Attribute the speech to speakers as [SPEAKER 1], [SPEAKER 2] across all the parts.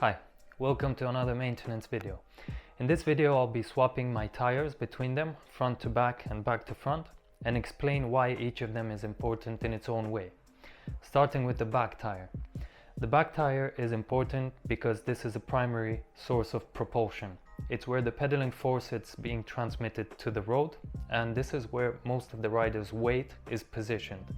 [SPEAKER 1] Hi, welcome to another maintenance video. In this video I'll be swapping my tires between them, front to back and back to front, and explain why each of them is important in its own way. Starting with the back tire. The back tire is important because this is a primary source of propulsion. It's where the pedaling force is being transmitted to the road, and this is where most of the rider's weight is positioned.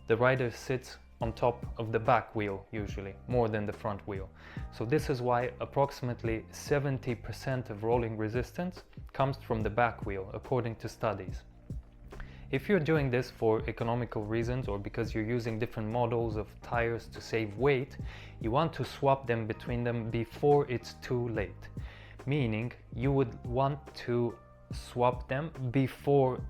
[SPEAKER 1] The rider sits on top of the back wheel usually, more than the front wheel. So this is why approximately 70% of rolling resistance comes from the back wheel, according to studies. If you're doing this for economical reasons or because you're using different models of tires to save weight, you want to swap them between them before it's too late. Meaning you would want to swap them before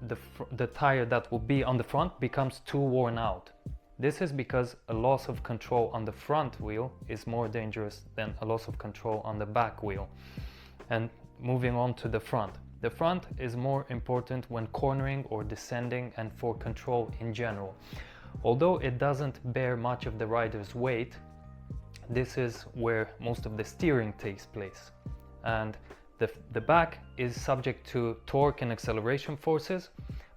[SPEAKER 1] the tire that will be on the front becomes too worn out. This is because a loss of control on the front wheel is more dangerous than a loss of control on the back wheel. And moving on to the front. The front is more important when cornering or descending and for control in general. Although it doesn't bear much of the rider's weight, this is where most of the steering takes place. And the back is subject to torque and acceleration forces,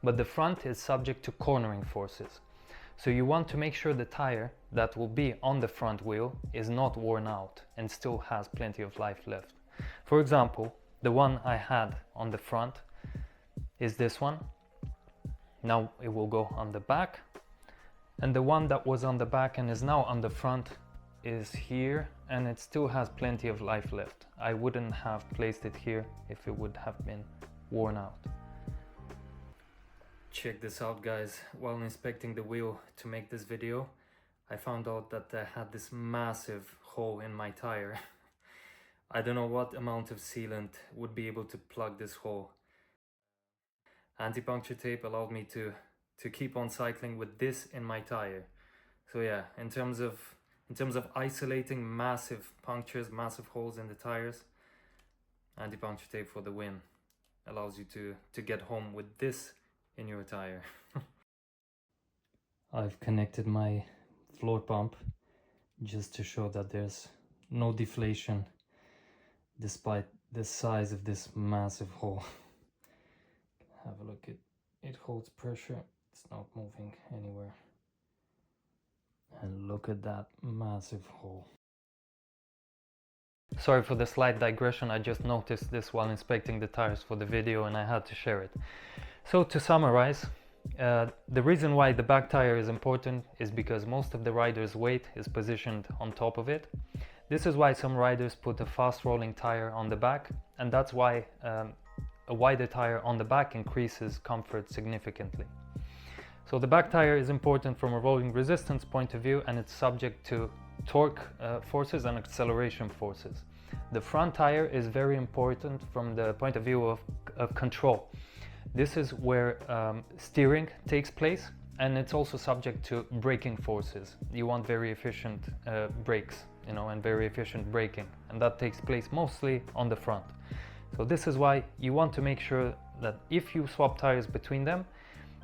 [SPEAKER 1] but the front is subject to cornering forces. So you want to make sure the tire that will be on the front wheel is not worn out and still has plenty of life left. For example, the one I had on the front is this one. Now it will go on the back. And the one that was on the back and is now on the front is here, and it still has plenty of life left. I wouldn't have placed it here if it would have been worn out. Check this out, guys. While inspecting the wheel to make this video, I found out that I had this massive hole in my tire. I don't know what amount of sealant would be able to plug this hole. Anti-puncture tape allowed me to keep on cycling with this in my tire. So yeah, in terms of isolating massive punctures, massive holes in the tires, anti-puncture tape for the win. Allows you to get home with this in your tire. I've connected my floor pump just to show that there's no deflation despite the size of this massive hole. Have a look, it holds pressure, it's not moving anywhere. And look at that massive hole. Sorry for the slight digression, I just noticed this while inspecting the tires for the video and I had to share it. So to summarize, the reason why the back tire is important is because most of the rider's weight is positioned on top of it. This is why some riders put a fast rolling tire on the back, and that's why a wider tire on the back increases comfort significantly. So the back tire is important from a rolling resistance point of view, and it's subject to torque forces and acceleration forces. The front tire is very important from the point of view of control. This is where steering takes place, and it's also subject to braking forces. You want very efficient brakes, and very efficient braking, and that takes place mostly on the front. So this is why you want to make sure that if you swap tires between them,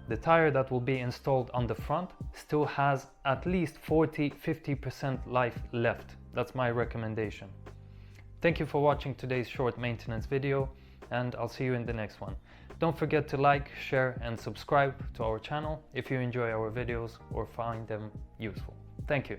[SPEAKER 1] the tire that will be installed on the front still has at least 40-50% life left. That's my recommendation. Thank you for watching today's short maintenance video, and I'll see you in the next one. Don't forget to like, share and subscribe to our channel if you enjoy our videos or find them useful. Thank you.